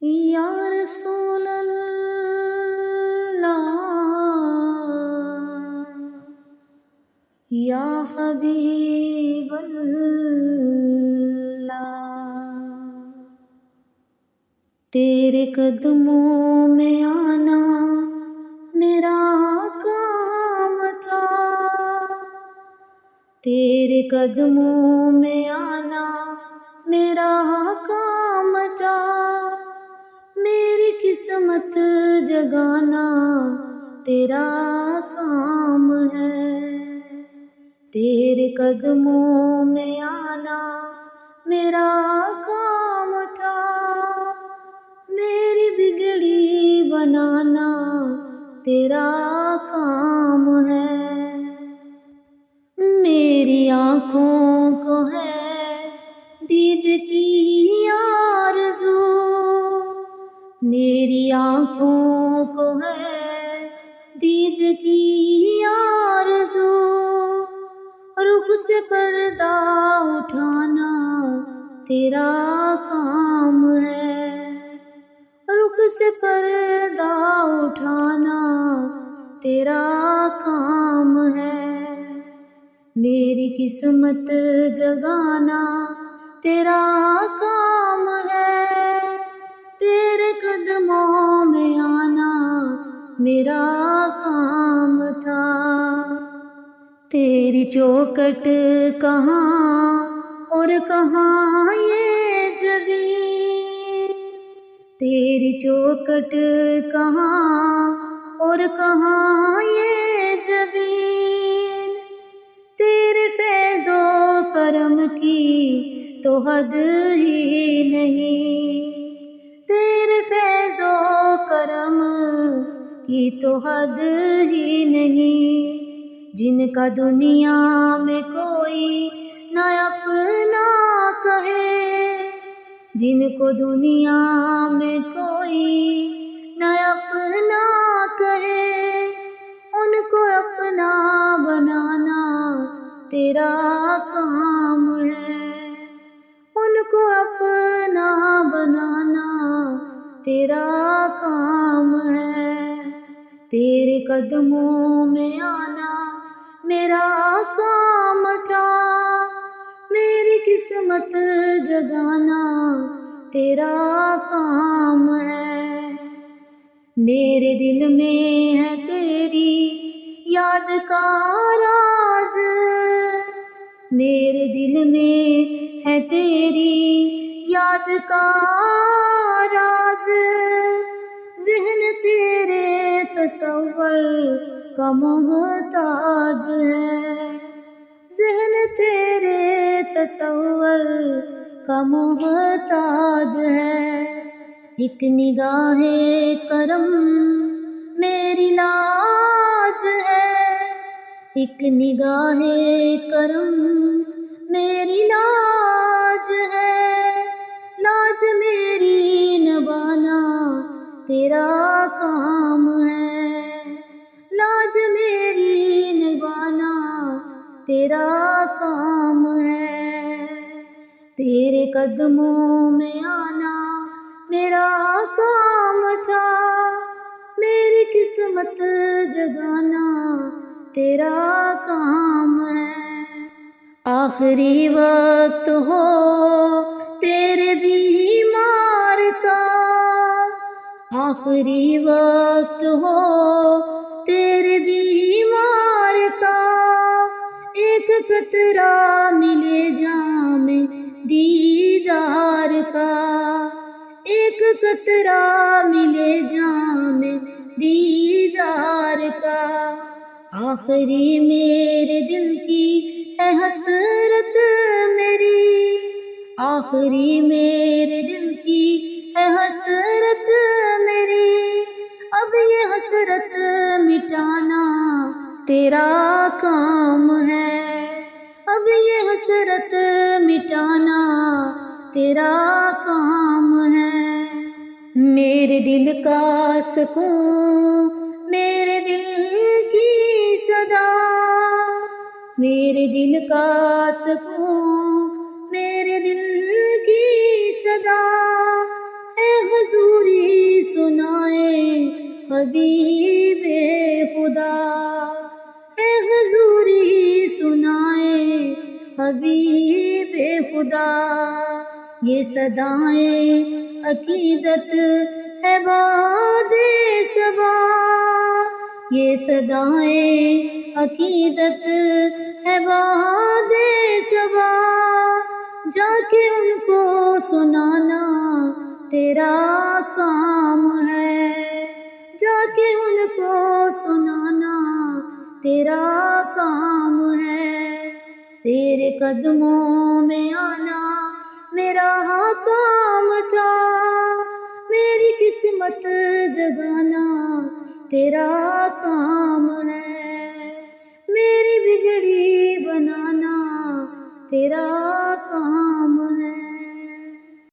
یا رسول اللہ، یا حبیب اللہ، تیرے قدموں میں آنا میرا کام تھا، تیرے قدموں میں آنا میرا کام تھا، میری قسمت جگانا تیرا کام ہے، تیرے قدموں میں آنا میرا کام تھا، میری بگڑی بنانا تیرا کام ہے، میری آنکھوں کو ہے دید کی آرزو، میری آنکھوں کو ہے دید کی آرزو، رخ سے پردہ اٹھانا تیرا کام ہے، رخ سے پردہ اٹھانا تیرا کام ہے، میری قسمت جگانا تیرا کام ہے، تیرے قدموں میں آنا میرا کام تھا، تیری چوکھٹ کہاں اور کہاں یہ جبین، تیری چوکھٹ کہاں اور کہاں یہ جبین، تیرے فیض و کرم کی تو حد ہی نہیں، تیرے فیض و کرم کی تو حد ہی نہیں، جن کا دنیا میں کوئی نہ اپنا کہے، جن کو دنیا میں کوئی نہ اپنا کہے، ان کو اپنا بنانا تیرا کام ہے، ان کو اپنا بنانا تیرا کام ہے، تیرے قدموں میں آنا میرا کام تھا، میری قسمت جگانا تیرا کام ہے، میرے دل میں ہے تیری یاد کا راز، میرے دل میں ہے تیری یاد کا راز، ذہن تیرے تصور کا محتاج ہے، ذہن تیرے تصور کا محتاج ہے، ایک نگاہ کرم میری لاج ہے، ایک نگاہ کرم میری لاج ہے، لاج میری نبھانا تیرا کام ہے، لاج میری نبھانا تیرا کام ہے، تیرے قدموں میں آنا میرا کام تھا، میری قسمت جگانا تیرا کام ہے، آخری وقت ہو تیرے بیمار کا، آخری وقت ہو تیرے بیمار کا، ایک قطرہ ملے جام دیدار کا، ایک قطرہ ملے جام دیدار کا، آخری میرے دل کی ہے حسرت میری، آخری میرے دل کی ہے حسرت میری، اب یہ حسرت مٹانا تیرا کام ہے، اب یہ حسرت مٹانا تیرا کام ہے، میرے دل کا سکون میرے دل کی صدا، میرے دل کا سکون میرے دل کی صدا، اے حضور حبیب خدا، ہے حضوری سنائے حبیب خدا، یہ صدائیں عقیدت ہے باد صبا، یہ صدائیں عقیدت ہے باد صبا، جا کے ان کو سنانا تیرا کام ہے، جا کے ان کو سنانا تیرا کام ہے، تیرے قدموں میں آنا میرا کام تھا، میری قسمت جگانا تیرا کام